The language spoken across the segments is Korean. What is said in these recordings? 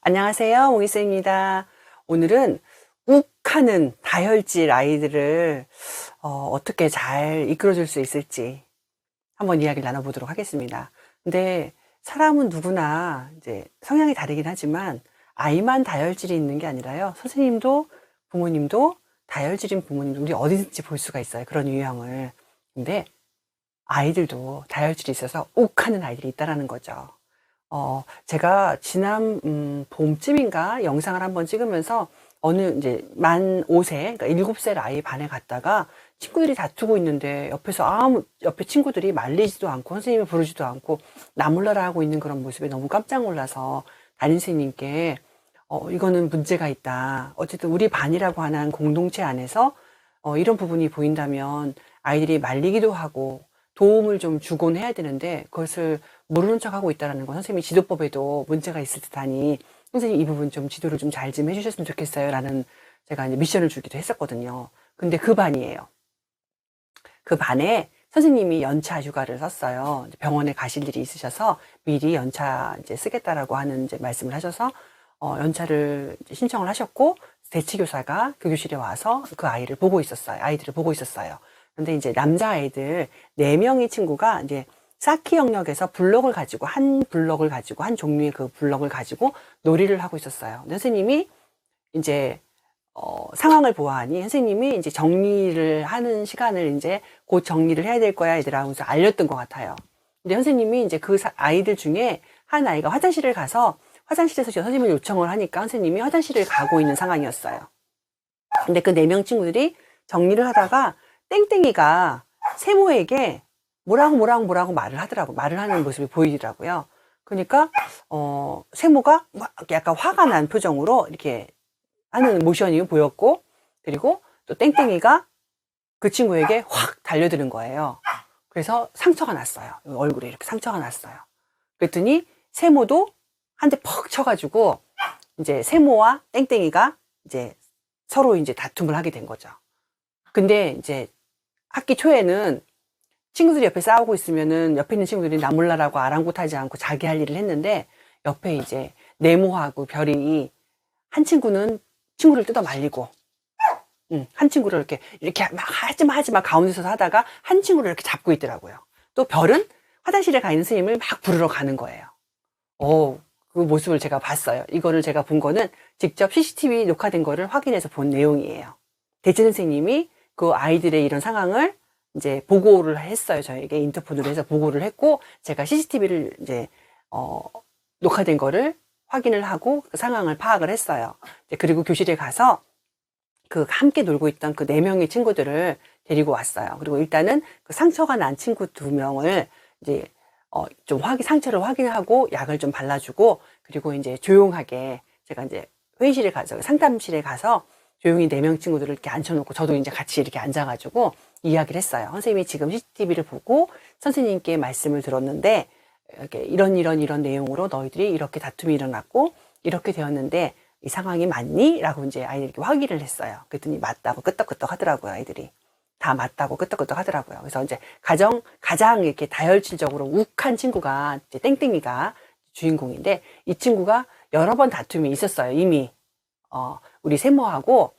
안녕하세요, 몽이쌤입니다. 오늘은 욱하는 다혈질 아이들을 어떻게 잘 이끌어줄 수 있을지 한번 이야기를 나눠보도록 하겠습니다. 근데 사람은 누구나 이제 성향이 다르긴 하지만 아이만 다혈질이 있는 게 아니라요. 선생님도 부모님도 다혈질인 부모님도 우리 어디든지 볼 수가 있어요. 그런 유형을. 근데 아이들도 다혈질이 있어서 욱하는 아이들이 있다라는 거죠. 제가 지난 봄쯤인가 영상을 한번 찍으면서 어느 이제 만 5세, 그러니까 7살 아이 반에 갔다가 친구들이 다투고 있는데 옆에서 옆에 친구들이 말리지도 않고 선생님이 부르지도 않고 나 몰라라 하고 있는 그런 모습에 너무 깜짝 놀라서 담임 선생님께 이거는 문제가 있다. 어쨌든 우리 반이라고 하는 공동체 안에서 이런 부분이 보인다면 아이들이 말리기도 하고 도움을 좀 주곤 해야 되는데 그것을 모르는 척하고 있다는 건 선생님이 지도법에도 문제가 있을 듯하니 선생님 이 부분 좀 지도를 좀 잘 좀 해주셨으면 좋겠어요 라는 제가 이제 미션을 주기도 했었거든요. 근데 그 반이에요. 그 반에 선생님이 연차 휴가를 썼어요. 병원에 가실 일이 있으셔서 미리 연차 이제 쓰겠다라고 하는 이제 말씀을 하셔서 연차를 신청을 하셨고 대치교사가 교실에 와서 그 아이들을 보고 있었어요. 근데 이제 남자아이들 4명의 친구가 이제 쌓기 영역에서 한 종류의 그 블럭을 가지고 놀이를 하고 있었어요. 선생님이 이제 상황을 보아하니 선생님이 이제 정리를 하는 시간을 이제 곧 정리를 해야 될 거야 얘들아 하면서 알렸던 것 같아요. 근데 선생님이 이제 그 아이들 중에 한 아이가 화장실을 가서 화장실에서 선생님을 요청을 하니까 선생님이 화장실을 가고 있는 상황이었어요. 근데 그 4명 친구들이 정리를 하다가 땡땡이가 세모에게 뭐라고 말을 하는 모습이 보이더라고요. 그러니까 세모가 막 약간 화가 난 표정으로 이렇게 하는 모션이 보였고, 그리고 또 땡땡이가 그 친구에게 확 달려드는 거예요. 그래서 상처가 났어요. 얼굴에 이렇게 상처가 났어요. 그랬더니 세모도 한 대 퍽 쳐가지고 이제 세모와 땡땡이가 이제 서로 이제 다툼을 하게 된 거죠. 근데 이제 학기 초에는 친구들이 옆에 싸우고 있으면은 옆에 있는 친구들이 나 몰라라고 아랑곳하지 않고 자기 할 일을 했는데 옆에 이제 네모하고 별이 한 친구는 친구를 뜯어 말리고 한 친구를 이렇게 막 하지 마 가운데서 하다가 한 친구를 이렇게 잡고 있더라고요. 또 별은 화장실에 가 있는 선생님을 막 부르러 가는 거예요. 그 모습을 제가 봤어요. 이거를 제가 본 거는 직접 CCTV 녹화된 거를 확인해서 본 내용이에요. 대체 선생님이 그 아이들의 이런 상황을 이제 보고를 했어요. 저에게 인터폰으로 해서 보고를 했고, 제가 CCTV를 이제, 녹화된 거를 확인을 하고 그 상황을 파악을 했어요. 그리고 교실에 가서 그 함께 놀고 있던 그 4명의 친구들을 데리고 왔어요. 그리고 일단은 그 상처가 난 친구 2명을 이제 좀 상처를 확인하고 약을 좀 발라주고, 그리고 이제 조용하게 제가 이제 회의실에 가서 상담실에 가서 조용히 4명 친구들을 이렇게 앉혀놓고 저도 이제 같이 이렇게 앉아가지고 이야기를 했어요. 선생님이 지금 CCTV를 보고 선생님께 말씀을 들었는데 이렇게 이런 내용으로 너희들이 이렇게 다툼이 일어났고 이렇게 되었는데 이 상황이 맞니? 라고 이제 아이들에게 확인을 했어요. 그랬더니 맞다고 끄떡끄떡 하더라고요. 아이들이 다 맞다고 끄떡끄떡 하더라고요. 그래서 이제 가장 이렇게 다혈질적으로 욱한 친구가 이제 땡땡이가 주인공인데 이 친구가 여러 번 다툼이 있었어요. 이미 우리 세모하고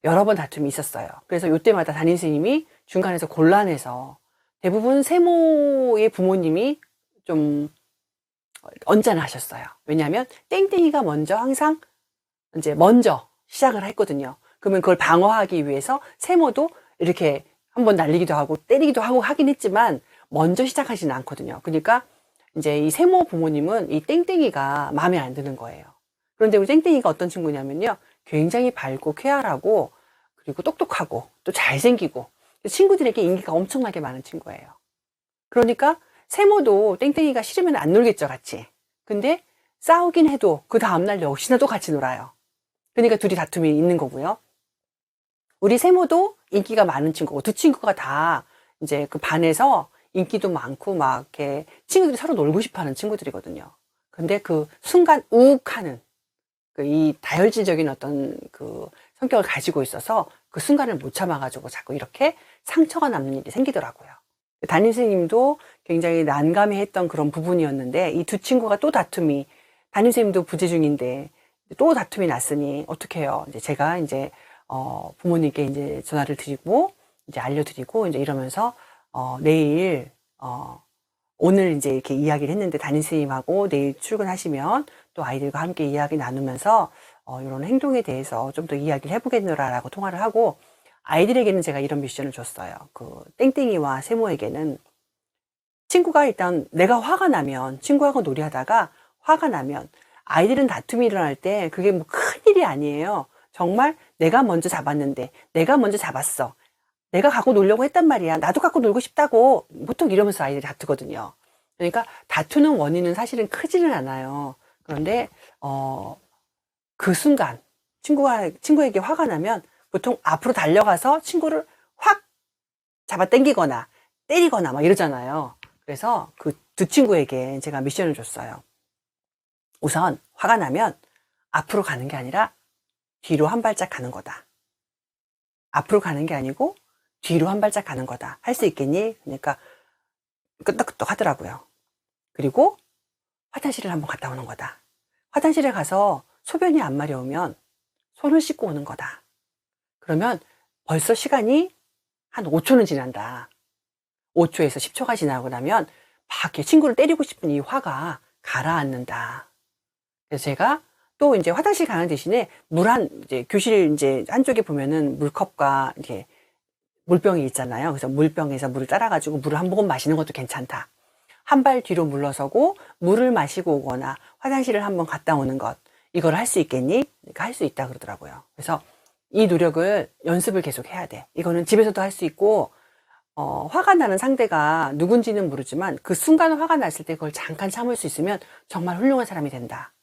여러 번 다툼이 있었어요. 그래서 이때마다 담임 선생님이 중간에서 곤란해서 대부분 세모의 부모님이 좀 언짢아하셨어요. 왜냐하면 땡땡이가 항상 먼저 시작을 했거든요. 그러면 그걸 방어하기 위해서 세모도 이렇게 한번 날리기도 하고 때리기도 하고 하긴 했지만 먼저 시작하지는 않거든요. 그러니까 이제 이 세모 부모님은 이 땡땡이가 마음에 안 드는 거예요. 그런데 우리 땡땡이가 어떤 친구냐면요. 굉장히 밝고 쾌활하고 그리고 똑똑하고 또 잘생기고 친구들에게 인기가 엄청나게 많은 친구예요. 그러니까 세모도 땡땡이가 싫으면 안 놀겠죠, 같이. 근데 싸우긴 해도 그 다음날 역시나 또 같이 놀아요. 그러니까 둘이 다툼이 있는 거고요. 우리 세모도 인기가 많은 친구고 두 친구가 다 이제 그 반에서 인기도 많고 막 이렇게 친구들이 서로 놀고 싶어 하는 친구들이거든요. 근데 그 순간 우욱하는 이 다혈질적인 어떤 그 성격을 가지고 있어서 그 순간을 못 참아가지고 자꾸 이렇게 상처가 남는 일이 생기더라고요. 담임 선생님도 굉장히 난감해했던 그런 부분이었는데 이 두 친구가 또 다툼이 담임선생님도 부재 중인데 또 다툼이 났으니 어떡해요. 이제 제가 이제 부모님께 이제 전화를 드리고 이제 알려드리고 이제 이러면서 내일 오늘 이제 이렇게 이야기를 했는데 담임선생님하고 내일 출근하시면 또 아이들과 함께 이야기 나누면서 이런 행동에 대해서 좀 더 이야기를 해보겠노라라고 통화를 하고, 아이들에게는 제가 이런 미션을 줬어요. 그 땡땡이와 세모에게는 친구가 일단 내가 화가 나면, 친구하고 놀이하다가 화가 나면, 아이들은 다툼이 일어날 때 그게 뭐 큰일이 아니에요. 정말 내가 먼저 잡았는데, 내가 먼저 잡았어, 내가 갖고 놀려고 했단 말이야, 나도 갖고 놀고 싶다고, 보통 이러면서 아이들이 다투거든요. 그러니까 다투는 원인은 사실은 크지는 않아요. 그런데 그 순간 친구에게 화가 나면 보통 앞으로 달려가서 친구를 확 잡아 당기거나 때리거나 막 이러잖아요. 그래서 그 두 친구에게 제가 미션을 줬어요. 우선 화가 나면 앞으로 가는 게 아니라 뒤로 한 발짝 가는 거다. 앞으로 가는 게 아니고 뒤로 한 발짝 가는 거다. 할 수 있겠니? 그러니까 끄떡끄떡 하더라고요. 그리고 화장실을 한번 갔다 오는 거다. 화장실에 가서 소변이 안 마려우면 손을 씻고 오는 거다. 그러면 벌써 시간이 한 5초는 지난다. 5초에서 10초가 지나고 나면 막 이렇게 친구를 때리고 싶은 이 화가 가라앉는다. 그래서 제가 또 이제 화장실 가는 대신에 이제 교실 이제 한쪽에 보면은 물컵과 이렇게 물병이 있잖아요. 그래서 물병에서 물을 따라가지고 물을 한 모금 마시는 것도 괜찮다. 한 발 뒤로 물러서고 물을 마시고 오거나 화장실을 한번 갔다 오는 것, 이걸 할 수 있겠니? 그러니까 할 수 있다 그러더라고요. 그래서 이 노력을 연습을 계속 해야 돼. 이거는 집에서도 할 수 있고, 화가 나는 상대가 누군지는 모르지만 그 순간 화가 났을 때 그걸 잠깐 참을 수 있으면 정말 훌륭한 사람이 된다.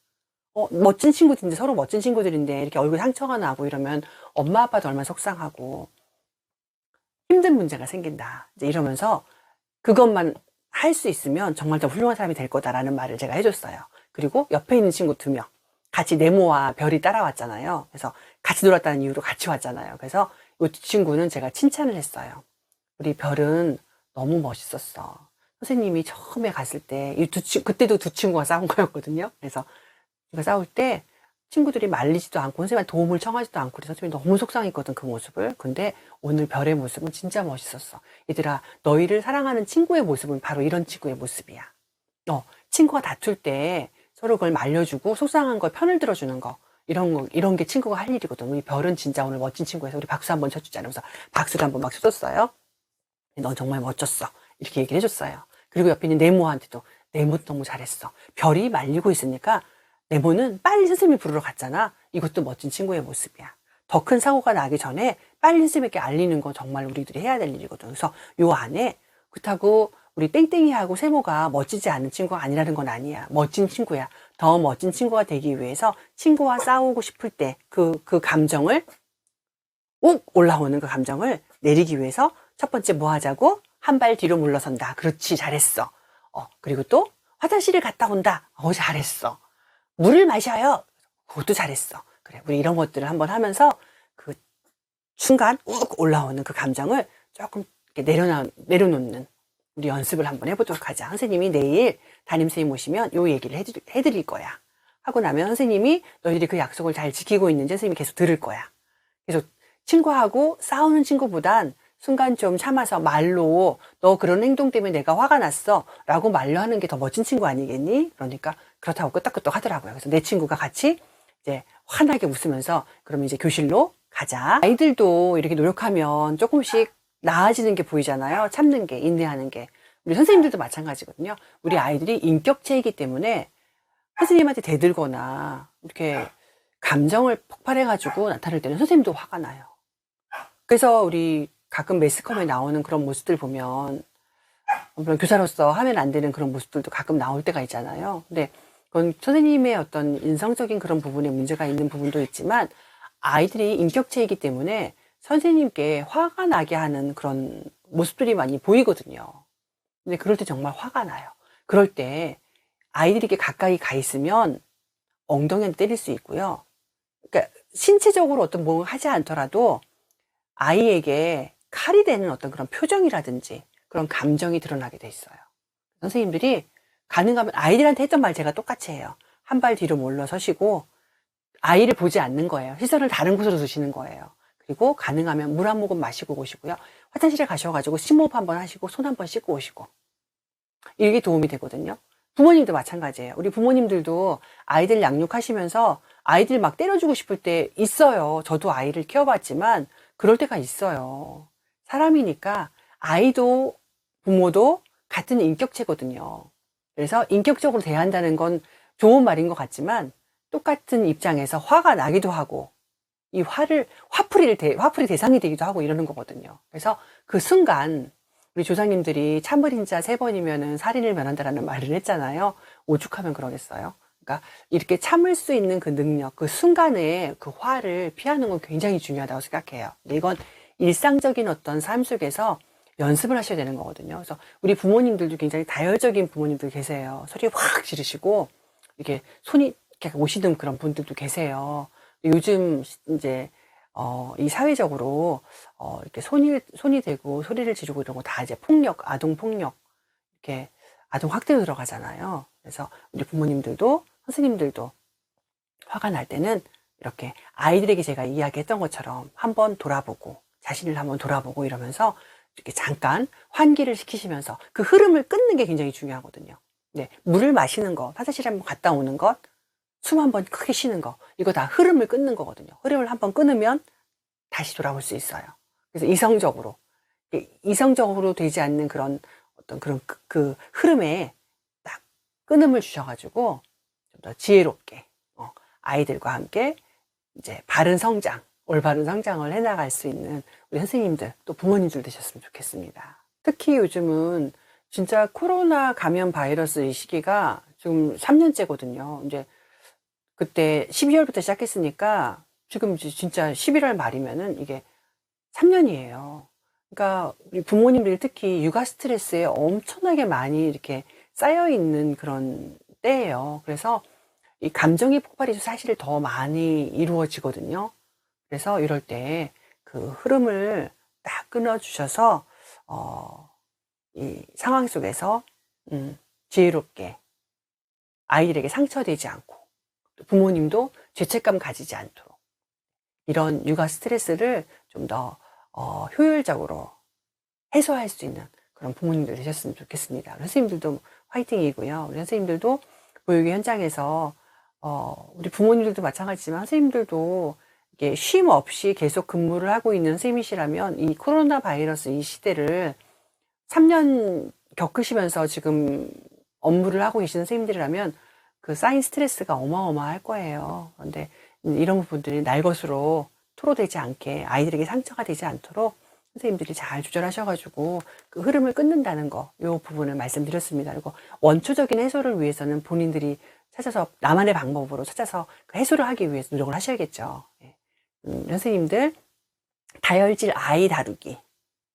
멋진 친구들인데, 서로 멋진 친구들인데 이렇게 얼굴 상처가 나고 이러면 엄마 아빠도 얼마나 속상하고 힘든 문제가 생긴다. 이제 이러면서 그것만 할 수 있으면 정말 더 훌륭한 사람이 될 거다라는 말을 제가 해줬어요. 그리고 옆에 있는 친구 2명, 같이 네모와 별이 따라왔잖아요. 그래서 같이 놀았다는 이유로 같이 왔잖아요. 그래서 이 친구는 제가 칭찬을 했어요. 우리 별은 너무 멋있었어. 선생님이 처음에 갔을 때, 그때도 두 친구가 싸운 거였거든요. 그래서 제가 싸울 때 친구들이 말리지도 않고 선생님한테 도움을 청하지도 않고 그래서 선생님이 너무 속상했거든, 그 모습을. 근데 오늘 별의 모습은 진짜 멋있었어. 얘들아, 너희를 사랑하는 친구의 모습은 바로 이런 친구의 모습이야. 친구가 다툴 때 서로 그걸 말려주고 속상한 걸 편을 들어주는 거, 이런 게 친구가 할 일이거든. 우리 별은 진짜 오늘 멋진 친구여서 우리 박수 한번 쳐주자. 그래서 박수도 한번 막 쳐줬어요. 넌 정말 멋졌어. 이렇게 얘기를 해줬어요. 그리고 옆에 있는 네모한테도, 네모 너무 잘했어. 별이 말리고 있으니까 네모는 빨리 선생님이 부르러 갔잖아. 이것도 멋진 친구의 모습이야. 더 큰 사고가 나기 전에 빨리 선생님에게 알리는 건 정말 우리들이 해야 될 일이거든. 그래서 요 안에, 그렇다고 우리 땡땡이하고 세모가 멋지지 않은 친구가 아니라는 건 아니야. 멋진 친구야. 더 멋진 친구가 되기 위해서 친구와 싸우고 싶을 때 그 감정을, 욱 올라오는 그 감정을 내리기 위해서 첫 번째 뭐 하자고? 한 발 뒤로 물러선다. 그렇지, 잘했어. 그리고 또 화장실을 갔다 온다. 잘했어. 물을 마셔요. 그것도 잘했어. 그래, 우리 이런 것들을 한번 하면서 그 순간 욱 올라오는 그 감정을 조금 이렇게 내려놓는 우리 연습을 한번 해보도록 하자. 선생님이 내일 담임선생님 오시면 요 얘기를 해드릴 거야. 하고 나면 선생님이 너희들이 그 약속을 잘 지키고 있는지 선생님이 계속 들을 거야. 계속 친구하고 싸우는 친구보단 순간 좀 참아서 말로, 너 그런 행동 때문에 내가 화가 났어 라고 말로 하는 게 더 멋진 친구 아니겠니? 그러니까 그렇다고 끄떡끄떡 하더라고요. 그래서 내 친구가 같이 이제 환하게 웃으면서 그러면 이제 교실로 가자. 아이들도 이렇게 노력하면 조금씩 나아지는 게 보이잖아요. 참는 게, 인내하는 게. 우리 선생님들도 마찬가지거든요. 우리 아이들이 인격체이기 때문에 선생님한테 대들거나 이렇게 감정을 폭발해가지고 나타날 때는 선생님도 화가 나요. 그래서 우리 가끔 매스컴에 나오는 그런 모습들 보면, 물론 교사로서 하면 안 되는 그런 모습들도 가끔 나올 때가 있잖아요. 근데 그건 선생님의 어떤 인성적인 그런 부분에 문제가 있는 부분도 있지만, 아이들이 인격체이기 때문에 선생님께 화가 나게 하는 그런 모습들이 많이 보이거든요. 근데 그럴 때 정말 화가 나요. 그럴 때 아이들에게 가까이 가 있으면 엉덩이를 때릴 수 있고요. 그러니까 신체적으로 어떤 뭘 하지 않더라도 아이에게 칼이 되는 어떤 그런 표정이라든지 그런 감정이 드러나게 돼 있어요. 선생님들이 가능하면 아이들한테 했던 말 제가 똑같이 해요. 한 발 뒤로 물러서시고 아이를 보지 않는 거예요. 시선을 다른 곳으로 두시는 거예요. 그리고 가능하면 물 한 모금 마시고 오시고요. 화장실에 가셔가지고 심호흡 한번 하시고 손 한번 씻고 오시고. 이게 도움이 되거든요. 부모님도 마찬가지예요. 우리 부모님들도 아이들 양육하시면서 아이들 막 때려주고 싶을 때 있어요. 저도 아이를 키워봤지만 그럴 때가 있어요. 사람이니까 아이도 부모도 같은 인격체거든요. 그래서 인격적으로 대한다는 건 좋은 말인 것 같지만 똑같은 입장에서 화가 나기도 하고 이 화풀이 대상이 되기도 하고 이러는 거거든요. 그래서 그 순간 우리 조상님들이 참을인 자 3번이면은 살인을 면한다라는 말을 했잖아요. 오죽하면 그러겠어요. 그러니까 이렇게 참을 수 있는 그 능력, 그 순간에 그 화를 피하는 건 굉장히 중요하다고 생각해요. 이건 일상적인 어떤 삶 속에서 연습을 하셔야 되는 거거든요. 그래서 우리 부모님들도 굉장히 다혈적인 부모님들 계세요. 소리 확 지르시고 이렇게 손이 이렇게 오시는 그런 분들도 계세요. 요즘 이제 이 사회적으로 이렇게 손이 대고 소리를 지르고 이런 거 다 이제 폭력, 아동 폭력, 이렇게 아동 학대로 들어가잖아요. 그래서 우리 부모님들도 선생님들도 화가 날 때는 이렇게 아이들에게 제가 이야기했던 것처럼 한번 돌아보고 자신을 한번 돌아보고 이러면서 이렇게 잠깐 환기를 시키시면서 그 흐름을 끊는 게 굉장히 중요하거든요. 네, 물을 마시는 거, 화장실에 한번 갔다 오는 것, 숨 한번 크게 쉬는 거, 이거 다 흐름을 끊는 거거든요. 흐름을 한번 끊으면 다시 돌아올 수 있어요. 그래서 이성적으로 되지 않는 그런 어떤 그런 그 흐름에 딱 끊음을 주셔가지고 좀 더 지혜롭게 아이들과 함께 이제 올바른 성장을 해나갈 수 있는 우리 선생님들 또 부모님들 되셨으면 좋겠습니다. 특히 요즘은 진짜 코로나 감염 바이러스 이 시기가 지금 3년째거든요. 이제 그때 12월부터 시작했으니까 지금 진짜 11월 말이면은 이게 3년이에요. 그러니까 우리 부모님들이 특히 육아 스트레스에 엄청나게 많이 이렇게 쌓여 있는 그런 때예요. 그래서 이 감정의 폭발이 사실 더 많이 이루어지거든요. 그래서 이럴 때 그 흐름을 딱 끊어주셔서 이 상황 속에서 지혜롭게 아이들에게 상처되지 않고 또 부모님도 죄책감 가지지 않도록 이런 육아 스트레스를 좀 더 효율적으로 해소할 수 있는 그런 부모님들 되셨으면 좋겠습니다. 선생님들도 화이팅이고요. 우리 선생님들도 보육의 현장에서 우리 부모님들도 마찬가지지만 선생님들도 이게 쉼 없이 계속 근무를 하고 있는 선생님이시라면 이 코로나 바이러스 이 시대를 3년 겪으시면서 지금 업무를 하고 계시는 선생님들이라면 그 쌓인 스트레스가 어마어마할 거예요. 그런데 이런 부분들이 날 것으로 토로되지 않게 아이들에게 상처가 되지 않도록 선생님들이 잘 조절하셔가지고 그 흐름을 끊는다는 거, 이 부분을 말씀드렸습니다. 그리고 원초적인 해소를 위해서는 본인들이 찾아서 나만의 방법으로 찾아서 그 해소를 하기 위해서 노력을 하셔야겠죠. 선생님들 다혈질 아이 다루기,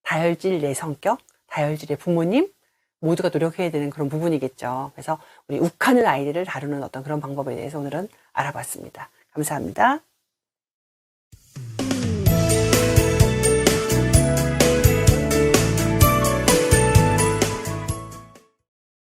다혈질 내 성격, 다혈질의 부모님 모두가 노력해야 되는 그런 부분이겠죠. 그래서 우리 욱하는 아이들을 다루는 어떤 그런 방법에 대해서 오늘은 알아봤습니다. 감사합니다.